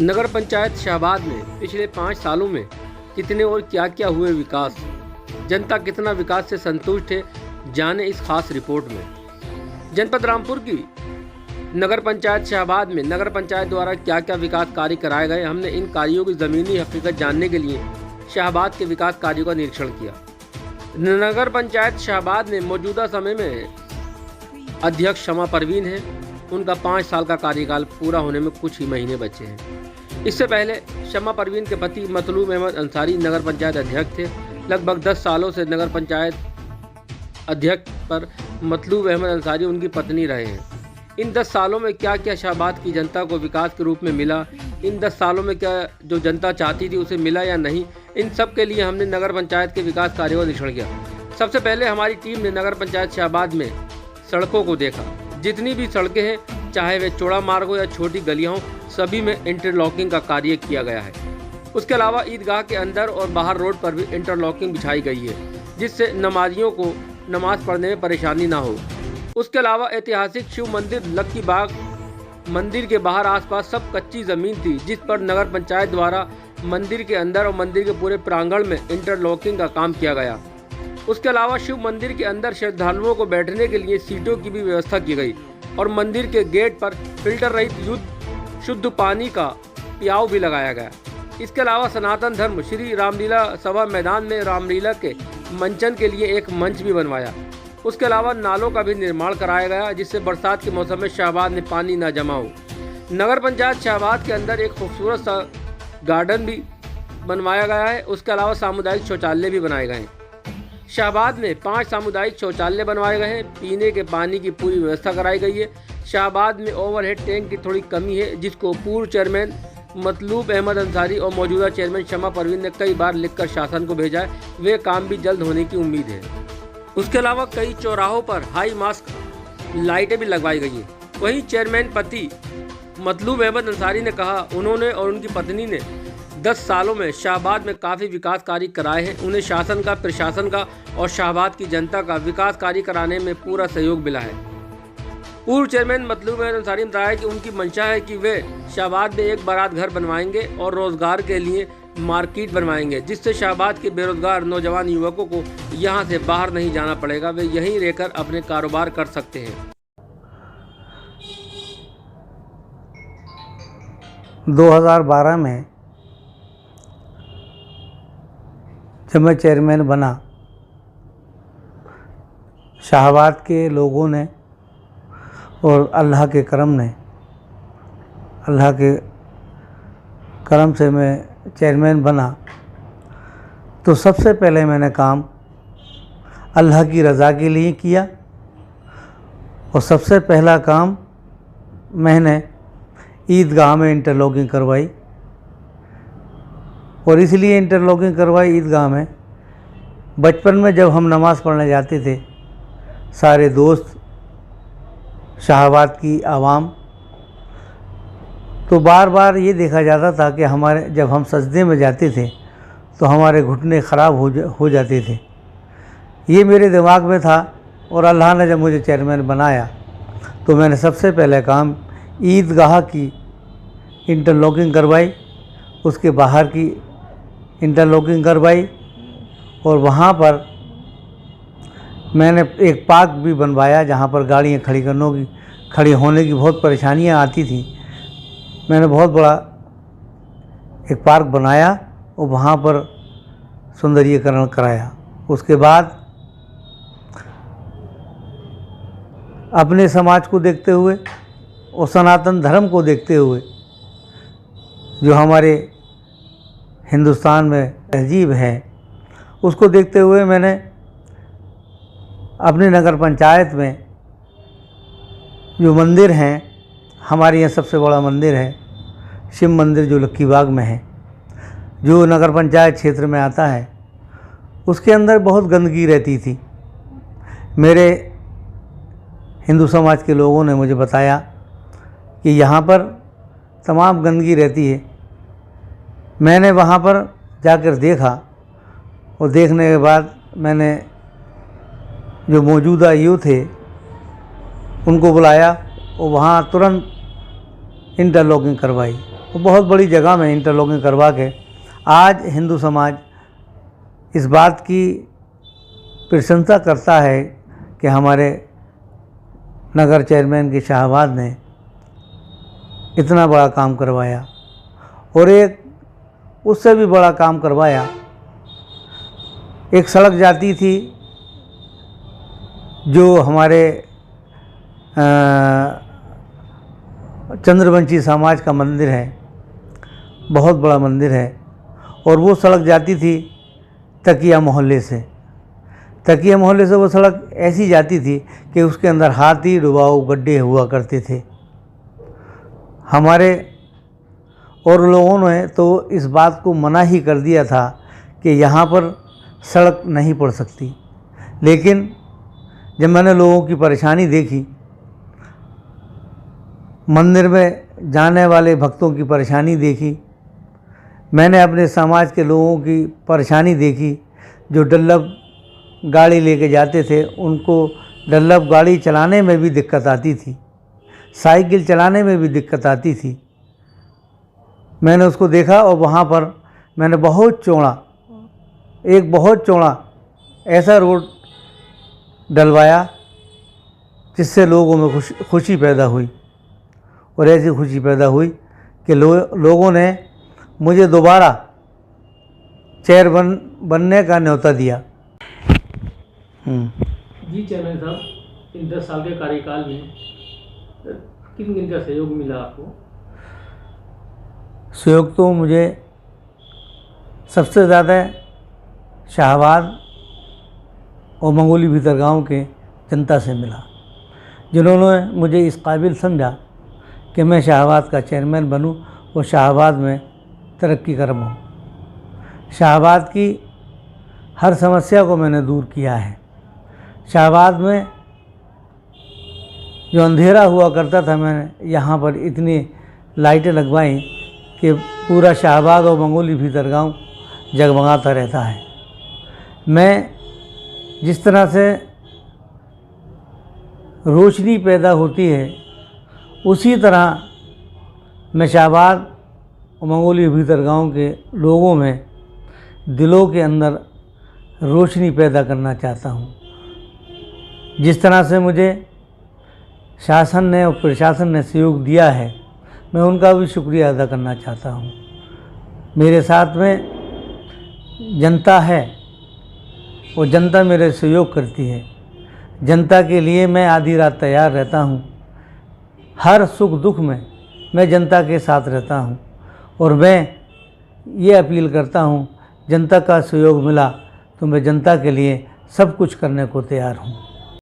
नगर पंचायत शाहबाद में पिछले 5 सालों में कितने और क्या क्या हुए विकास, जनता कितना विकास से संतुष्ट है, जाने इस खास रिपोर्ट में। जनपद रामपुर की नगर पंचायत शाहबाद में नगर पंचायत द्वारा क्या क्या विकास कार्य कराए गए, हमने इन कार्यों की ज़मीनी हकीकत जानने के लिए शाहबाद के विकास कार्यों का निरीक्षण किया। नगर पंचायत शाहबाद में मौजूदा समय में अध्यक्ष शमा परवीन हैं। उनका 5 साल का कार्यकाल पूरा होने में कुछ ही महीने बचे हैं। इससे पहले शमा परवीन के पति मतलूब अहमद अंसारी नगर पंचायत अध्यक्ष थे। लगभग 10 सालों से नगर पंचायत अध्यक्ष पर मतलूब अहमद अंसारी उनकी पत्नी रहे हैं। इन 10 सालों में क्या क्या शाहबाद की जनता को विकास के रूप में मिला, इन 10 सालों में क्या जो जनता चाहती थी उसे मिला या नहीं, इन सब के लिए हमने नगर पंचायत के विकास कार्यों का निरीक्षण किया। सबसे पहले हमारी टीम ने नगर पंचायत शाहबाद में सड़कों को देखा। जितनी भी सड़कें हैं, चाहे वे चौड़ा मार्ग हो या छोटी गलियां हों, सभी में इंटरलॉकिंग का कार्य किया गया है। उसके अलावा ईदगाह के अंदर और बाहर रोड पर भी इंटरलॉकिंग बिछाई गई है, जिससे नमाजियों को नमाज पढ़ने में परेशानी ना हो। उसके अलावा ऐतिहासिक शिव मंदिर लक्की बाग मंदिर के बाहर आसपास सब कच्ची ज़मीन थी, जिस पर नगर पंचायत द्वारा मंदिर के अंदर और मंदिर के पूरे प्रांगण में इंटरलॉकिंग का काम किया गया। उसके अलावा शिव मंदिर के अंदर श्रद्धालुओं को बैठने के लिए सीटों की भी व्यवस्था की गई और मंदिर के गेट पर फिल्टर रहित शुद्ध पानी का पियाव भी लगाया गया। इसके अलावा सनातन धर्म श्री रामलीला सभा मैदान में रामलीला के मंचन के लिए एक मंच भी बनवाया। उसके अलावा नालों का भी निर्माण कराया गया, जिससे बरसात के मौसम में शाहबाद में पानी न जमा हो। नगर पंचायत शाहबाद के अंदर एक खूबसूरत सा गार्डन भी बनवाया गया है। उसके अलावा सामुदायिक शौचालय भी बनाए गए हैं। शाहबाद में 5 सामुदायिक शौचालय बनवाए गए हैं। पीने के पानी की पूरी व्यवस्था कराई गई है। शाहबाद में ओवरहेड टैंक की थोड़ी कमी है, जिसको पूर्व चेयरमैन मतलूब अहमद अंसारी और मौजूदा चेयरमैन शमा परवीन ने कई बार लिखकर शासन को भेजा है। वे काम भी जल्द होने की उम्मीद है। उसके अलावा कई चौराहों पर हाई मास्क लाइटें भी लगवाई गई हैं। वहीं चेयरमैन पति मतलूब अहमद अंसारी ने कहा, उन्होंने और उनकी पत्नी ने 10 सालों में शाहबाद में काफ़ी विकास कार्य कराए हैं। उन्हें शासन का, प्रशासन का और शाहबाद की जनता का विकास कार्य कराने में पूरा सहयोग मिला है। पूर्व चेयरमैन मतलूब अहमद अंसारी ने बताया कि उनकी मंशा है कि वे शाहबाद में एक बारात घर बनवाएंगे और रोजगार के लिए मार्केट बनवाएंगे, जिससे शाहबाद के बेरोजगार नौजवान युवकों को यहां से बाहर नहीं जाना पड़ेगा। वे यहीं रहकर अपने कारोबार कर सकते हैं। 2012 में जब मैं चेयरमैन बना, शाहबाद के लोगों ने और अल्लाह के करम से मैं चेयरमैन बना, तो सबसे पहले मैंने काम अल्लाह की रज़ा के लिए किया और सबसे पहला काम मैंने ईदगाह में इंटरलॉकिंग करवाई। और इसलिए इंटरलॉकिंग करवाई ईदगाह में, बचपन में जब हम नमाज़ पढ़ने जाते थे, सारे दोस्त शाहबाद की आवाम, तो बार बार ये देखा जाता था कि जब हम सजदे में जाते थे तो हमारे घुटने ख़राब हो जाते थे। ये मेरे दिमाग में था और अल्लाह ने जब मुझे चेयरमैन बनाया तो मैंने सबसे पहले काम ईदगाह की इंटरलॉकिंग करवाई, उसके बाहर की इंटरलॉकिंग करवाई और वहाँ पर मैंने एक पार्क भी बनवाया जहाँ पर गाड़ियाँ खड़ी होने की बहुत परेशानियाँ आती थी। मैंने बहुत बड़ा एक पार्क बनाया और वहाँ पर सौंदर्यीकरण कराया। उसके बाद अपने समाज को देखते हुए और सनातन धर्म को देखते हुए, जो हमारे हिंदुस्तान में तहजीब है, उसको देखते हुए मैंने अपने नगर पंचायत में जो मंदिर हैं, हमारे यहाँ सबसे बड़ा मंदिर है शिव मंदिर जो लक्की बाग में है, जो नगर पंचायत क्षेत्र में आता है, उसके अंदर बहुत गंदगी रहती थी। मेरे हिंदू समाज के लोगों ने मुझे बताया कि यहाँ पर तमाम गंदगी रहती है। मैंने वहाँ पर जाकर देखा और देखने के बाद मैंने जो मौजूदा यूथ थे उनको बुलाया और वहाँ तुरंत इंटरलॉकिंग करवाई। और बहुत बड़ी जगह में इंटरलॉकिंग करवा के आज हिंदू समाज इस बात की प्रशंसा करता है कि हमारे नगर चेयरमैन की शाहबाद ने इतना बड़ा काम करवाया। और एक उससे भी बड़ा काम करवाया, एक सड़क जाती थी जो हमारे चंद्रवंशी समाज का मंदिर है, बहुत बड़ा मंदिर है, और वो सड़क जाती थी तकिया मोहल्ले से। तकिया मोहल्ले से वो सड़क ऐसी जाती थी कि उसके अंदर हाथी डुबाऊ गड्ढे हुआ करते थे। हमारे और लोगों ने तो इस बात को मना ही कर दिया था कि यहाँ पर सड़क नहीं पड़ सकती, लेकिन जब मैंने लोगों की परेशानी देखी, मंदिर में जाने वाले भक्तों की परेशानी देखी, मैंने अपने समाज के लोगों की परेशानी देखी, जो डल्लब गाड़ी लेके जाते थे उनको डल्लब गाड़ी चलाने में भी दिक्कत आती थी, साइकिल चलाने में भी दिक्कत आती थी। मैंने उसको देखा और वहाँ पर मैंने बहुत चौड़ा ऐसा रोड डलवाया जिससे लोगों में खुशी पैदा हुई। और ऐसी खुशी पैदा हुई कि लोगों ने मुझे दोबारा चेयरमैन बनने का न्योता दिया। जी चेयरमैन साहब, इन 10 साल के कार्यकाल में किन किन का सहयोग मिला आपको? सहयोग तो मुझे सबसे ज़्यादा शाहबाद और मंगोली भीतर गाँव के जनता से मिला, जिन्होंने मुझे इस काबिल समझा कि मैं शाहबाद का चेयरमैन बनूं और शाहबाद में तरक्की करवाऊं। शाहबाद की हर समस्या को मैंने दूर किया है। शाहबाद में जो अंधेरा हुआ करता था, मैंने यहाँ पर इतनी लाइटें लगवाई कि पूरा शाहबाद और मंगोली भीतर गाँव जगमगाता रहता है। मैं जिस तरह से रोशनी पैदा होती है, उसी तरह मैं शाहबाद और मंगोली भीतर गाँव के लोगों में दिलों के अंदर रोशनी पैदा करना चाहता हूँ। जिस तरह से मुझे शासन ने और प्रशासन ने सहयोग दिया है, मैं उनका भी शुक्रिया अदा करना चाहता हूँ। मेरे साथ में जनता है और जनता मेरे सहयोग करती है। जनता के लिए मैं आधी रात तैयार रहता हूँ। हर सुख दुख में मैं जनता के साथ रहता हूँ और मैं ये अपील करता हूँ, जनता का सहयोग मिला तो मैं जनता के लिए सब कुछ करने को तैयार हूँ।